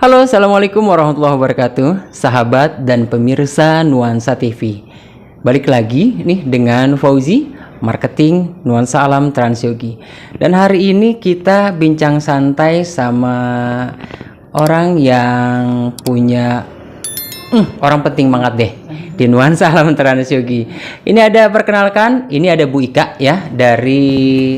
Halo, assalamualaikum warahmatullahi wabarakatuh, sahabat dan pemirsa Nuansa TV. Balik lagi nih dengan Fauzi, marketing Nuansa Alam Transyogi. Dan hari ini kita bincang santai sama orang yang punya orang penting banget deh di Nuansa Alam Transyogi. Ini ada perkenalkan, ini ada Bu Ika ya dari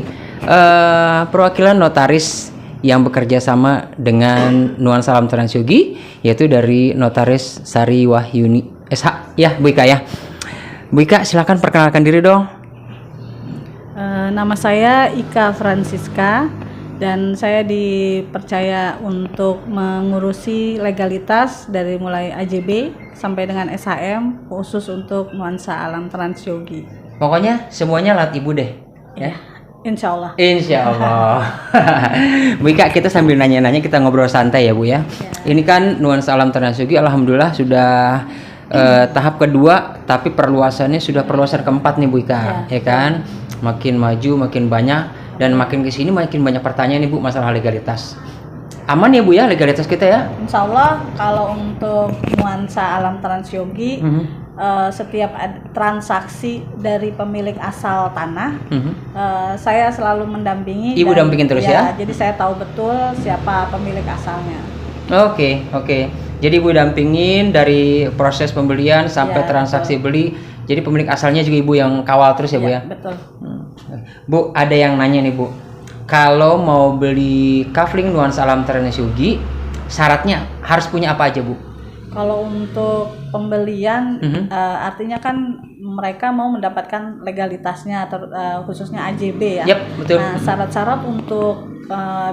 perwakilan notaris yang bekerja sama dengan Nuansa Alam Transyogi, yaitu dari Notaris Sari Wahyuni SH ya Bu Ika ya. Bu Ika silakan perkenalkan diri dong. Nama saya Ika Francisca dan saya dipercaya untuk mengurusi legalitas dari mulai AJB sampai dengan SHM khusus untuk Nuansa Alam Transyogi. Pokoknya semuanya lat Ibu deh ya. Insya Allah. Insya Allah. Bu Ika, kita sambil nanya-nanya, kita ngobrol santai ya Bu ya. Ini kan Nuansa Alam Transyogi alhamdulillah sudah tahap kedua, tapi perluasannya sudah perluasan keempat nih Bu Ika, ya kan? Makin maju, makin banyak, dan makin kesini makin banyak pertanyaan nih Bu masalah legalitas. Aman ya Bu ya legalitas kita ya? Insya Allah kalau untuk Nuansa Alam Transyogi setiap transaksi dari pemilik asal tanah saya selalu mendampingi. Ibu dampingin terus ya? Jadi saya tahu betul siapa pemilik asalnya. Oke. Jadi Ibu dampingin dari proses pembelian sampai transaksi betul. beli. Jadi pemilik asalnya juga Ibu yang kawal terus ya Bu ya? Betul. Bu, ada yang nanya nih Bu, kalau mau beli kafling Nuansa Alam Transyogi, syaratnya harus punya apa aja Bu? Kalau untuk pembelian artinya kan mereka mau mendapatkan legalitasnya atau khususnya AJB ya. Yap, betul. Nah, syarat-syarat untuk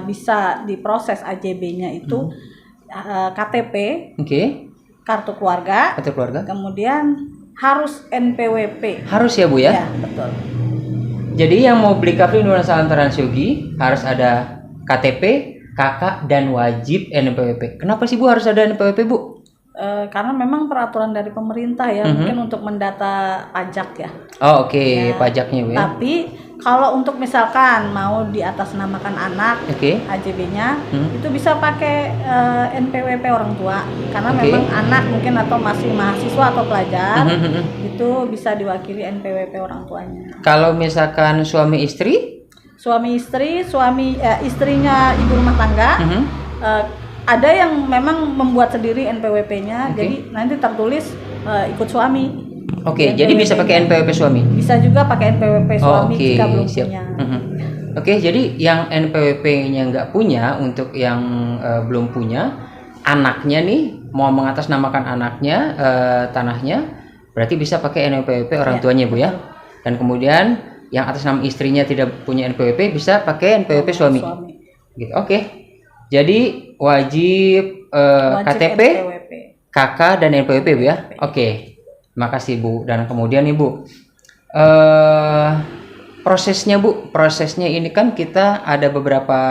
bisa diproses AJB-nya itu KTP, kartu keluarga, kemudian harus NPWP. Harus ya Bu ya? Ya, betul. Jadi yang mau beli kafling Nuansa Alam Transyogi harus ada KTP, KK, dan wajib NPWP. Kenapa sih Bu harus ada NPWP Bu? Karena memang peraturan dari pemerintah ya, mungkin untuk mendata pajak ya. Oh oke. Pajaknya Bu ya. Tapi kalau untuk misalkan mau diatasnamakan anak, AJB-nya itu bisa pakai NPWP orang tua. Karena memang anak mungkin atau masih mahasiswa atau pelajar itu bisa diwakili NPWP orang tuanya. Kalau misalkan suami istri, istrinya ibu rumah tangga. Ada yang memang membuat sendiri NPWP-nya, jadi nanti tertulis ikut suami. Jadi bisa pakai NPWP suami. Bisa juga pakai NPWP suami jika belum punya. Jadi yang NPWP-nya nggak punya, untuk yang belum punya, anaknya nih mau mengatasnamakan anaknya tanahnya, berarti bisa pakai NPWP orang tuanya Bu ya. Dan kemudian yang atas nama istrinya tidak punya NPWP bisa pakai NPWP suami. Gitu. Jadi wajib KTP, NPWP. KK, dan NPWP Bu ya. Makasih Bu. Dan kemudian nih Bu, prosesnya Bu, prosesnya ini kan kita ada beberapa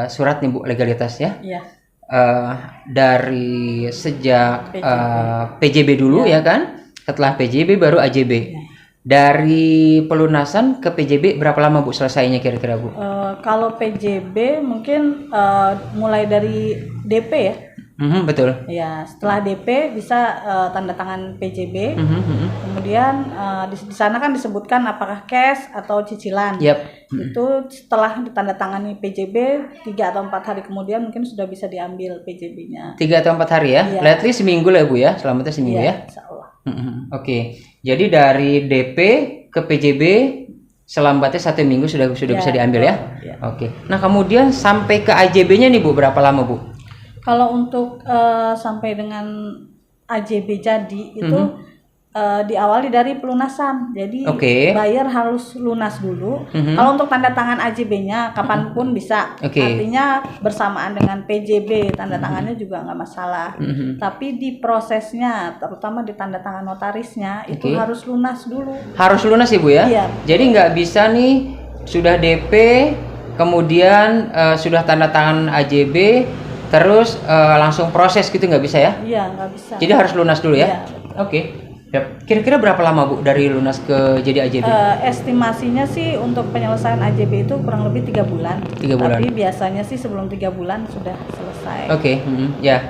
surat nih Bu legalitas ya. Dari sejak PJB dulu ya kan, setelah PJB baru AJB. Dari pelunasan ke PJB berapa lama Bu selesainya kira-kira Bu? Kalau PJB mungkin mulai dari DP ya. Betul. Ya, setelah DP bisa tanda tangan PJB. Kemudian di sana kan disebutkan apakah cash atau cicilan. Itu setelah ditandatangani PJB 3 atau 4 hari kemudian mungkin sudah bisa diambil PJB-nya. 3 atau 4 hari ya? At least seminggu lah Bu ya, selamatnya seminggu ya? Insyaallah. Jadi dari DP ke PJB selambatnya 1 minggu sudah bisa diambil ya? Nah kemudian sampai ke AJB-nya nih Bu berapa lama Bu? Kalau untuk sampai dengan AJB jadi itu diawali dari pelunasan. Jadi buyer harus lunas dulu. Kalau untuk tanda tangan AJB-nya kapanpun bisa. Artinya bersamaan dengan PJB tanda tangannya juga nggak masalah. Tapi di prosesnya, terutama di tanda tangan notarisnya itu harus lunas dulu. Harus lunas ya Bu ya? Iya. Jadi nggak bisa nih sudah DP kemudian sudah tanda tangan AJB terus langsung proses gitu, nggak bisa ya? Iya, nggak bisa. Jadi harus lunas dulu ya? Kira-kira berapa lama Bu dari lunas ke jadi AJB? Estimasinya sih untuk penyelesaian AJB itu kurang lebih 3 bulan. 3 bulan. Tapi biasanya sih sebelum 3 bulan sudah selesai. Oke, ya.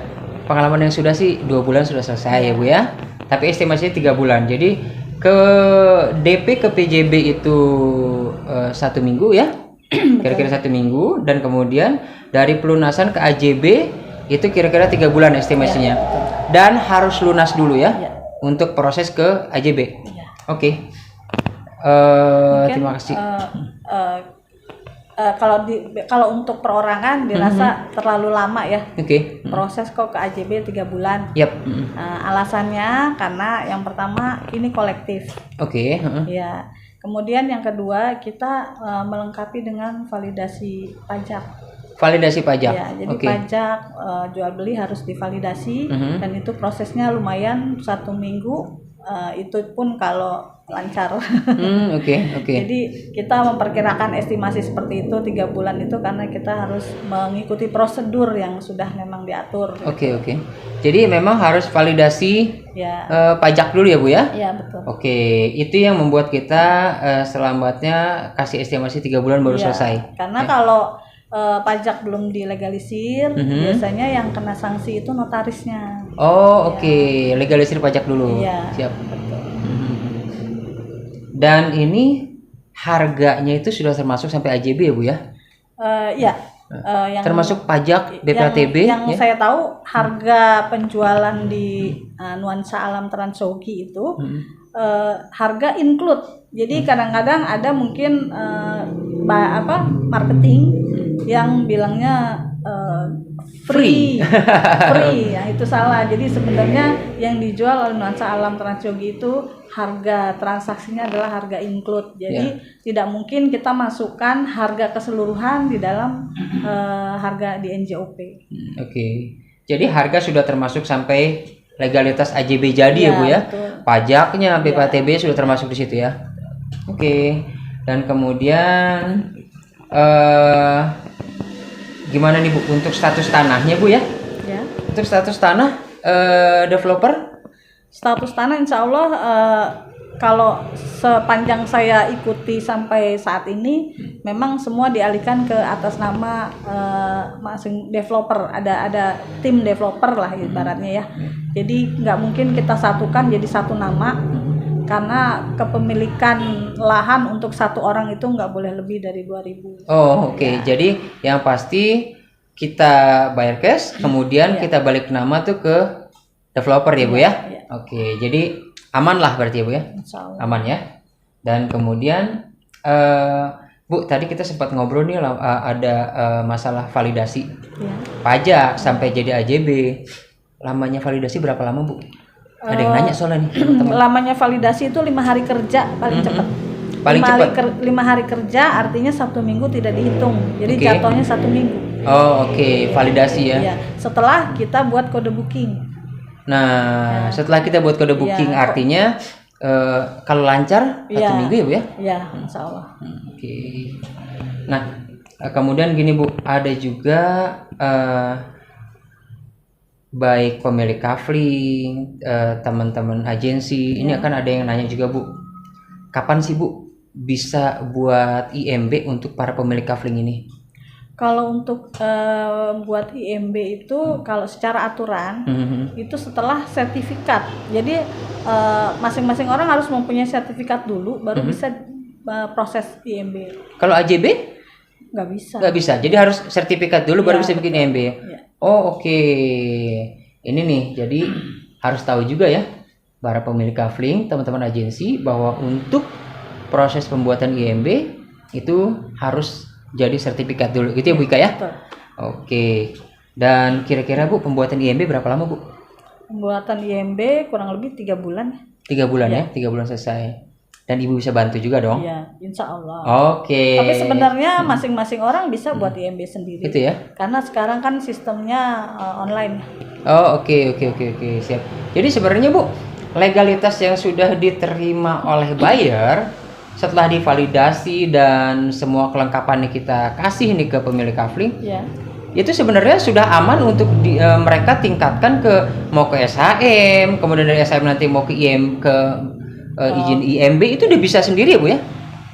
Pengalaman yang sudah sih 2 bulan sudah selesai ya Bu ya. Tapi estimasinya 3 bulan. Jadi ke DP ke PJB itu 1 minggu ya. Kira-kira 1 minggu, dan kemudian dari pelunasan ke AJB itu kira-kira 3 bulan estimasinya. Dan harus lunas dulu ya. Untuk proses ke AJB. Oke. Terima kasih. Kalau untuk perorangan dirasa terlalu lama ya. Proses kok ke AJB 3 bulan. Alasannya karena yang pertama ini kolektif. Ya. Kemudian yang kedua kita melengkapi dengan validasi pajak. Validasi pajak. Ya, jadi pajak jual beli harus divalidasi dan itu prosesnya lumayan 1 minggu. Itu pun kalau lancar. Jadi kita memperkirakan estimasi seperti itu 3 bulan itu karena kita harus mengikuti prosedur yang sudah memang diatur. Jadi memang harus validasi pajak dulu ya Bu ya? Iya betul. Itu yang membuat kita selambatnya kasih estimasi 3 bulan baru selesai. Karena kalau pajak belum dilegalisir, biasanya yang kena sanksi itu notarisnya. Legalisir pajak dulu. Siap. Betul. Dan ini harganya itu sudah termasuk sampai AJB ya Bu ya? Yang termasuk pajak BPATB. Yang saya tahu harga penjualan di Nuansa Alam Transyogi itu harga include. Jadi kadang-kadang ada mungkin marketing yang bilangnya free. Ya itu salah. Jadi sebenarnya yang dijual oleh Nuansa Alam Transyogi itu harga transaksinya adalah harga include. Jadi tidak mungkin kita masukkan harga keseluruhan di dalam harga di NJOP. Jadi harga sudah termasuk sampai legalitas AJB jadi ya Bu ya. Betul. Pajaknya BPATB sudah termasuk di situ ya. Dan kemudian gimana nih Bu untuk status tanahnya Bu ya? Untuk status tanah developer? Status tanah insya Allah kalau sepanjang saya ikuti sampai saat ini memang semua dialihkan ke atas nama masing developer. Ada tim developer lah ibaratnya ya. Jadi nggak mungkin kita satukan jadi satu nama. Karena kepemilikan lahan untuk satu orang itu nggak boleh lebih dari 2.000. Jadi yang pasti kita bayar cash, kemudian kita balik nama tuh ke developer ya Bu ya? Jadi aman lah berarti ya Bu ya? Aman ya. Dan kemudian Bu tadi kita sempat ngobrol nih ada masalah validasi pajak sampai jadi AJB. Lamanya validasi berapa lama Bu? Ada yang nanya soalnya nih teman-teman. Lamanya validasi itu 5 hari kerja paling cepat. 5 hari kerja artinya 1 minggu tidak dihitung. Jadi jatuhnya 1 minggu. Validasi ya. Setelah kita buat kode booking. Setelah kita buat kode booking artinya kalau lancar 1 minggu ya Bu ya? Iya, insya Allah. Nah, kemudian gini Bu, ada juga baik pemilik kafling, teman-teman agensi, ini akan ada yang nanya juga Bu, kapan sih Bu bisa buat IMB untuk para pemilik kafling ini? Kalau untuk buat IMB itu kalau secara aturan itu setelah sertifikat. Jadi masing-masing orang harus mempunyai sertifikat dulu baru bisa proses IMB. Kalau AJB? Nggak bisa. Nggak bisa. Jadi harus sertifikat dulu baru bisa bikin IMB. Ini nih. Jadi harus tahu juga ya para pemilik kafling, teman-teman agensi bahwa untuk proses pembuatan IMB itu harus jadi sertifikat dulu. Gitu ya Bu Ika ya? Dan kira-kira Bu pembuatan IMB berapa lama Bu? Pembuatan IMB kurang lebih 3 bulan. 3 bulan ya? 3 bulan selesai. Dan Ibu bisa bantu juga dong? Iya, insya Allah. Tapi sebenarnya masing-masing orang bisa buat IMB sendiri. Gitu ya? Karena sekarang kan sistemnya online. Siap. Jadi sebenarnya Bu, legalitas yang sudah diterima oleh buyer setelah divalidasi dan semua kelengkapan yang kita kasih nih ke pemilik kafling, itu sebenarnya sudah aman untuk mereka tingkatkan mau ke SHM, kemudian dari SHM nanti mau ke izin IMB, itu udah bisa sendiri ya Bu ya?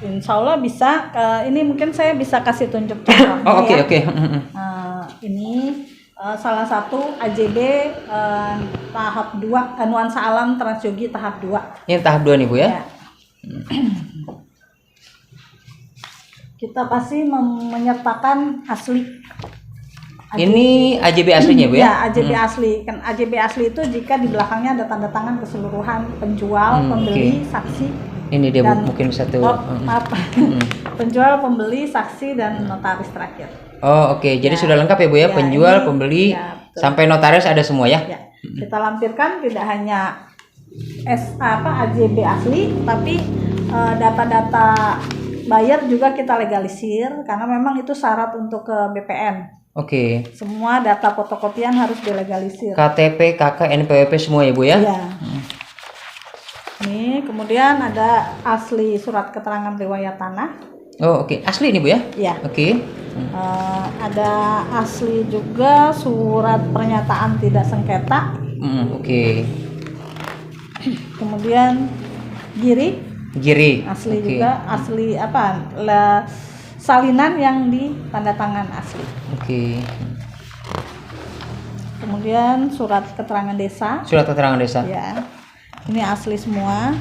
Insya Allah bisa. Ini mungkin saya bisa kasih tunjuk contohnya. Oke. Ini salah satu AJB tahap 2, Nuansa Alam Transyogi tahap 2. Ini tahap 2 nih Bu ya? Kita pasti menyertakan asli. Ini AJB aslinya Bu ya? Ya, AJB asli. Kan AJB asli itu jika di belakangnya ada tanda tangan keseluruhan penjual, pembeli, saksi. Ini dia Bu, mungkin satu. Penjual, pembeli, saksi, dan notaris terakhir. Oke. Jadi sudah lengkap ya Bu ya? Penjual, pembeli, sampai notaris ada semua ya? Kita lampirkan tidak hanya AJB asli, tapi data-data buyer juga kita legalisir karena memang itu syarat untuk ke BPN. Oke. Semua data fotokopian harus dilegalisir. KTP, KK, NPWP semua ya Bu ya? Iya. Nih, kemudian ada asli surat keterangan riwayat tanah. Oke. Asli ini Bu ya? Iya. Oke. Ada asli juga surat pernyataan tidak sengketa. Oke. Kemudian giri asli juga, asli salinan yang di tanda tangan asli. Oke. Kemudian surat keterangan desa ya, ini asli semua.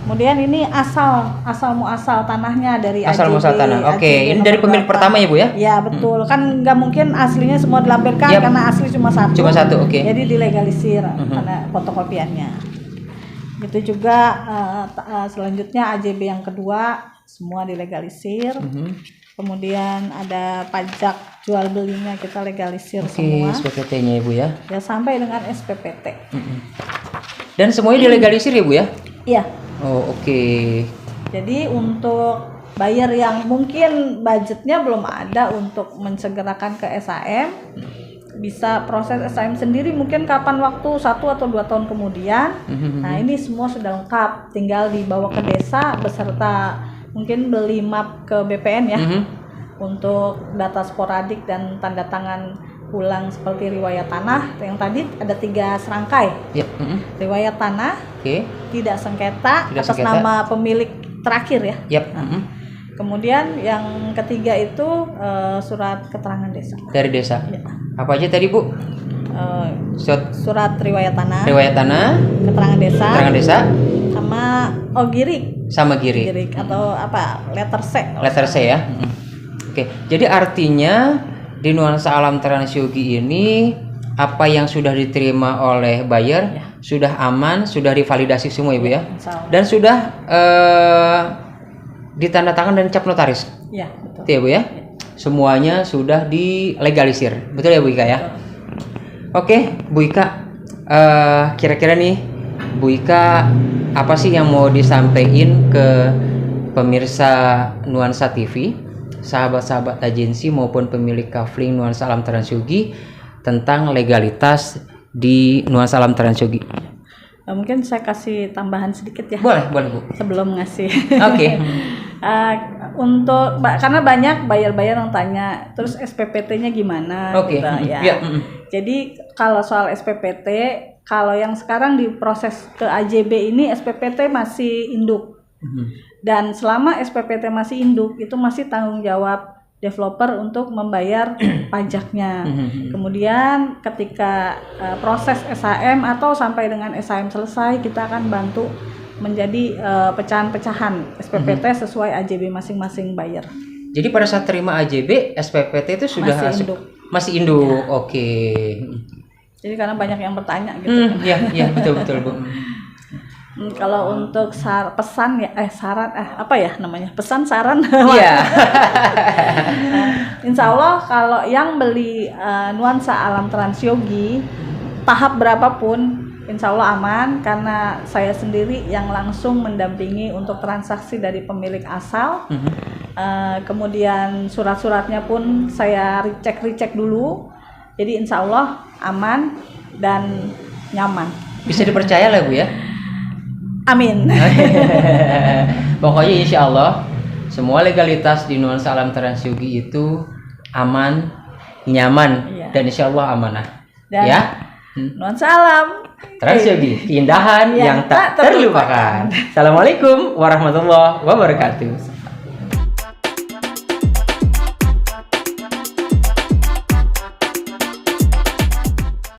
Kemudian ini asal muasal tanahnya dari asal AJB, muasal tanah. Oke. Ini dari pemilik pertama ya Bu ya? Ya betul, kan nggak mungkin aslinya semua dilampirkan karena asli cuma satu. Oke. Jadi dilegalisir karena fotokopiannya. Itu juga selanjutnya AJB yang kedua semua dilegalisir. Kemudian ada pajak jual belinya kita legalisir semua. SPPT-nya Ibu ya? Ya sampai dengan SPPT. Dan semuanya dilegalisir ya Bu ya? Iya. Oke. Jadi untuk buyer yang mungkin budgetnya belum ada untuk mensegerakan ke SHM, bisa proses SHM sendiri mungkin kapan waktu 1 atau 2 tahun kemudian. Nah ini semua sudah lengkap, tinggal dibawa ke desa beserta mungkin beli map ke BPN ya, untuk data sporadik dan tanda tangan ulang seperti riwayat tanah yang tadi ada 3 serangkai. Riwayat tanah, tidak sengketa atas nama pemilik terakhir ya. Kemudian yang ketiga itu surat keterangan desa. Dari desa. Apa aja tadi Bu? Surat riwayat tanah. Keterangan desa. Sama girik atau letter C ya. Oke. Jadi artinya di Nuansa Alam Transyogi ini apa yang sudah diterima oleh buyer sudah aman, sudah divalidasi semua Ibu ya? Dan sudah ditanda tangan dan cap notaris. Ya, betul. Itu ya Bu ya? Semuanya sudah dilegalisir. Betul ya Bu Ika ya? Oke, Bu Ika, kira-kira nih Bu Ika apa sih yang mau disampaikan ke pemirsa Nuansa TV, sahabat-sahabat agensi maupun pemilik kafling Nuansa Alam Transyogi tentang legalitas di Nuansa Alam Transyogi? Mungkin saya kasih tambahan sedikit ya. Boleh Bu. Sebelum ngasih. Oke. Karena banyak buyer-buyer yang tanya, terus SPPT-nya gimana? Oke. Jadi kalau soal SPPT, kalau yang sekarang diproses ke AJB ini SPPT masih induk. Dan selama SPPT masih induk, itu masih tanggung jawab developer untuk membayar pajaknya. Kemudian ketika proses SHM atau sampai dengan SHM selesai, kita akan bantu menjadi pecahan-pecahan SPPT sesuai AJB masing-masing buyer. Jadi pada saat terima AJB, SPPT itu sudah masih induk. Ya. Oke. Jadi karena banyak yang bertanya gitu. Iya, betul Bu. Kalau untuk pesan ya pesan saran Insya Allah kalau yang beli Nuansa Alam Transyogi tahap berapapun insya Allah aman, karena saya sendiri yang langsung mendampingi untuk transaksi dari pemilik asal. Kemudian surat-suratnya pun saya recheck dulu, jadi insya Allah aman dan nyaman, bisa dipercaya lah Bu ya. Amin. Pokoknya insya Allah semua legalitas di Nuansa Alam Transyogi itu aman, nyaman, dan insya Allah amanah. Dan ya. Nuansa Alam Transyogi, keindahan yang tak terlupakan. Assalamualaikum warahmatullahi wabarakatuh.